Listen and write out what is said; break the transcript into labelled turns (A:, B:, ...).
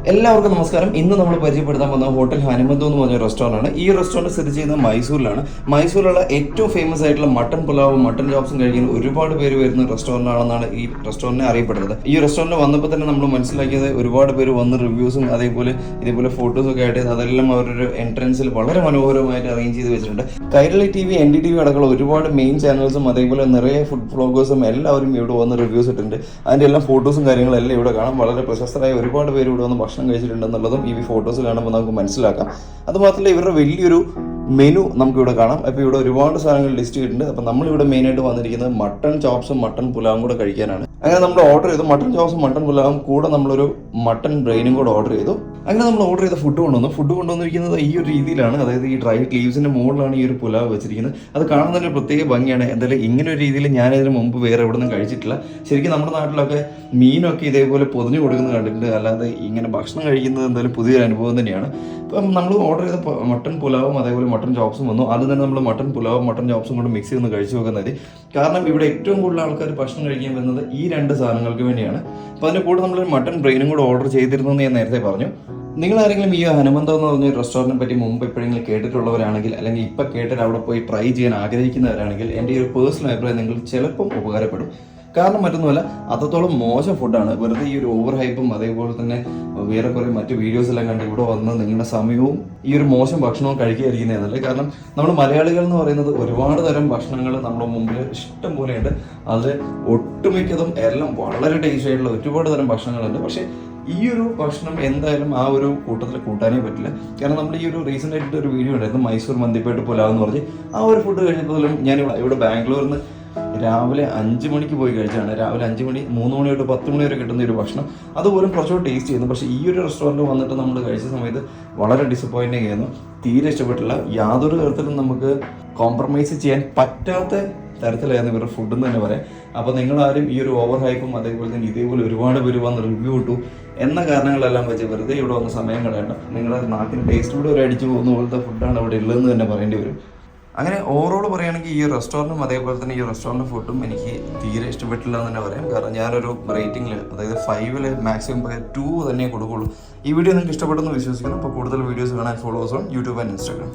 A: എല്ലാവർക്കും നമസ്കാരം. ഇന്ന് നമ്മൾ പരിചയപ്പെടുത്താൻ പോകുന്ന ഹോട്ടൽ ഹനുമന്ത് എന്ന് പറഞ്ഞ റെസ്റ്റോറൻ്റ് ആണ്. ഈ റെസ്റ്റോറൻറ്റ് സ്ഥിതി ചെയ്യുന്നത് മൈസൂരിലാണ്. മൈസൂരിലുള്ള ഏറ്റവും ഫേമസ് ആയിട്ടുള്ള മട്ടൺ പുലാവും മട്ടൺ ചോപ്സും കഴിക്കുന്ന ഒരുപാട് പേര് വരുന്ന റെസ്റ്റോറൻ്റ് ആണെന്നാണ് ഈ റെസ്റ്റോറൻറ്റിനെ അറിയപ്പെടുന്നത്. ഈ റെസ്റ്റോറൻറ്റ് വന്നപ്പോൾ തന്നെ നമ്മൾ മനസ്സിലാക്കിയത് ഒരുപാട് പേര് വന്ന് റിവ്യൂസും ഇതേപോലെ ഫോട്ടോസും ഒക്കെ ആയിട്ട് അതെല്ലാം അവരൊരു എൻട്രൻസിൽ വളരെ മനോഹരമായിട്ട് അറേഞ്ച് ചെയ്ത് വെച്ചിട്ടുണ്ട്. കൈരളി TV, NDTV അടക്കമുള്ള ഒരുപാട് മെയിൻ ചാനൽസും അതേപോലെ നിറയെ ഫുഡ് വ്ളോഗേഴ്സും എല്ലാവരും ഇവിടെ വന്ന് റിവ്യൂസ് ഇട്ടിട്ടുണ്ട്. അതിൻ്റെ എല്ലാം ഫോട്ടോസും കാര്യങ്ങളെല്ലാം ഇവിടെ കാണാം. വളരെ പ്രശസ്തരായ ഒരുപാട് പേര് ഇവിടെ വന്ന് ഭക്ഷണം കഴിച്ചിട്ടുണ്ടെന്നുള്ളതും ഈ ഫോട്ടോസ് കാണുമ്പോൾ നമുക്ക് മനസ്സിലാക്കാം. അതുമാത്രമല്ല ഇവരുടെ വലിയൊരു മെനു നമുക്കിവിടെ കാണാം. അപ്പോൾ ഇവിടെ ഒരുപാട് സാധനങ്ങൾ ലിസ്റ്റ് ചെയ്തിട്ടുണ്ട്. അപ്പോൾ നമ്മളിവിടെ മെയിനായിട്ട് വന്നിരിക്കുന്നത് മട്ടൺ ചോപ്സും മട്ടൺ പുലാവും കൂടെ കഴിക്കാനാണ്. അങ്ങനെ നമ്മൾ ഓർഡർ ചെയ്തു. മട്ടൺ ചോപ്സും മട്ടൺ പുലാവും കൂടെ നമ്മളൊരു മട്ടൺ ബ്രെയിനും കൂടെ ഓർഡർ ചെയ്തു. അങ്ങനെ നമ്മൾ ഓർഡർ ചെയ്ത ഫുഡ് കൊണ്ടുവന്നിരിക്കുന്നത് ഈ ഒരു രീതിയിലാണ്. അതായത് ഈ ഡ്രൈ ലീവ്സിൻ്റെ മുകളിലാണ് ഈ ഒരു പുലാവ് വെച്ചിരിക്കുന്നത്. അത് കാണുന്നതിന് ഒരു പ്രത്യേക ഭംഗിയാണ്. എന്തായാലും ഇങ്ങനെ ഒരു രീതിയിൽ ഞാനിതിന് മുമ്പ് വേറെ എവിടെ നിന്നും കഴിച്ചിട്ടില്ല. ശരിക്കും നമ്മുടെ നാട്ടിലൊക്കെ മീനൊക്കെ ഇതേപോലെ പൊതിഞ്ഞു കൊടുക്കുന്നത് കണ്ടിട്ടുണ്ട്. അല്ലാതെ ഇങ്ങനെ ഭക്ഷണം കഴിക്കുന്നത് എന്തായാലും പുതിയൊരു അനുഭവം തന്നെയാണ്. ഇപ്പം നമ്മൾ ഓർഡർ ചെയ്ത മട്ടൺ പുലാവും അതേപോലെ മട്ടൺ ചോപ്സും വന്നു. ആദ്യം തന്നെ നമ്മൾ മട്ടൺ പുലാവും മട്ടൺ ചോപ്സും കൊണ്ട് മിക്സ് ചെയ്ത് കഴിച്ചു നോക്കുന്നത്. കാരണം ഇവിടെ ഏറ്റവും കൂടുതൽ ആൾക്കാർ ഭക്ഷണം കഴിക്കാൻ വരുന്നത് ഈ രണ്ട് സാധനങ്ങൾക്ക് വേണ്ടിയാണ്. അപ്പോൾ അതിൻ്റെ കൂടെ നമ്മൾ മട്ടൺ ബ്രെയിനും കൂടെ ഓർഡർ ചെയ്തിരുന്നു എന്ന് ഞാൻ നേരത്തെ പറഞ്ഞു. നിങ്ങൾ ആരെങ്കിലും ഈ ഹനുമന്തം എന്ന് പറഞ്ഞ റെസ്റ്റോറൻറ്റിനെ പറ്റി മുമ്പ് എപ്പോഴെങ്കിലും കേട്ടിട്ടുള്ളവരാണെങ്കിൽ അല്ലെങ്കിൽ ഇപ്പം കേട്ടിട്ട് അവിടെ പോയി ട്രൈ ചെയ്യാൻ ആഗ്രഹിക്കുന്നവരാണെങ്കിൽ എൻ്റെ ഒരു പേഴ്സണൽ അഭിപ്രായം നിങ്ങൾ ചിലപ്പം ഉപകാരപ്പെടും. കാരണം മറ്റൊന്നുമല്ല, അത്രത്തോളം മോശം ഫുഡാണ്. വെറുതെ ഈ ഒരു ഓവർ ഹൈപ്പും അതേപോലെ തന്നെ വേറെ കുറേ മറ്റ് വീഡിയോസ് എല്ലാം കണ്ട് ഇവിടെ വന്ന് നിങ്ങളുടെ സമയവും ഈ ഒരു മോശം ഭക്ഷണവും കഴിക്കാതിരിക്കുന്നതല്ലേ. കാരണം നമ്മൾ മലയാളികൾ എന്ന് പറയുന്നത് ഒരുപാട് തരം ഭക്ഷണങ്ങൾ നമ്മുടെ മുമ്പിൽ ഇഷ്ടം പോലെയുണ്ട്. അതിൽ ഒട്ടുമിക്കതും എല്ലാം വളരെ ടേസ്റ്റി ആയിട്ടുള്ള ഒരുപാട് തരം ഭക്ഷണങ്ങളുണ്ട്. പക്ഷേ ഈ ഒരു ഭക്ഷണം എന്തായാലും ആ ഒരു കൂട്ടത്തിൽ കൂട്ടാനേ പറ്റില്ല. കാരണം നമ്മൾ ഈ ഒരു റീസെൻ്റ് ആയിട്ട് ഒരു വീഡിയോ ഉണ്ടായിരുന്നു, മൈസൂർ മന്തിപ്പേട്ട് പുലാവ് എന്ന് പറഞ്ഞ്. ആ ഒരു ഫുഡ് കഴിച്ചപ്പോഴും ഞാൻ ഇവിടെ ബാംഗ്ലൂരിൽ നിന്ന് രാവിലെ 5 മണിക്ക് പോയി കഴിച്ചാണ്. രാവിലെ 5 മണി 3 മണി തൊട്ട് 10 മണി വരെ കിട്ടുന്ന ഒരു ഭക്ഷണം. അതുപോലും കുറച്ചുകൂടി ടേസ്റ്റ് ചെയ്യുന്നു. പക്ഷേ ഈ ഒരു റെസ്റ്റോറൻറ്റ് വന്നിട്ട് നമ്മൾ കഴിച്ച സമയത്ത് വളരെ ഡിസപ്പോയിൻറ്റിങ് ആയിരുന്നു. തീരെ ഇഷ്ടപ്പെട്ടില്ല. യാതൊരു തരത്തിലും നമുക്ക് കോംപ്രമൈസ് ചെയ്യാൻ പറ്റാത്ത തരത്തിലായിരുന്നു ഇവരുടെ ഫുഡ് എന്ന് തന്നെ പറയാം. അപ്പോൾ നിങ്ങളാരും ഈ ഒരു ഓവർ ഹൈപ്പും അതേപോലെ തന്നെ ഇതേപോലെ ഒരുപാട് പേര് വന്ന് റിവ്യൂ ഇട്ടു എന്ന കാരണങ്ങളെല്ലാം വെച്ച് വെറുതെ ഇവിടെ വന്ന് സമയം കളയണ്ട. നിങ്ങളുടെ നാട്ടിന് ടേസ്റ്റ് കൂടെ ഒരു അടിച്ചു പോകുന്ന പോലത്തെ ഫുഡാണ് ഇവിടെ ഉള്ളതെന്ന് തന്നെ പറയേണ്ടി വരും. അങ്ങനെ ഓവറോൾ പറയുകയാണെങ്കിൽ ഈ റെസ്റ്റോറൻറ്റും അതേപോലെ തന്നെ ഈ റെസ്റ്റോറൻറ്റ് ഫുഡും എനിക്ക് തീരെ ഇഷ്ടപ്പെട്ടില്ല എന്ന് തന്നെ പറയാം. കാരണം ഞാനൊരു റേറ്റിംഗിൽ, അതായത് 5ൽ മാക്സിമം 2 തന്നെ കൊടുക്കുള്ളൂ. ഈ വീഡിയോ നിങ്ങൾക്ക് ഇഷ്ടപ്പെട്ടെന്ന് വിശ്വസിക്കുന്നു. അപ്പോൾ കൂടുതൽ വീഡിയോസ് കാണാൻ followers on YouTube and Instagram.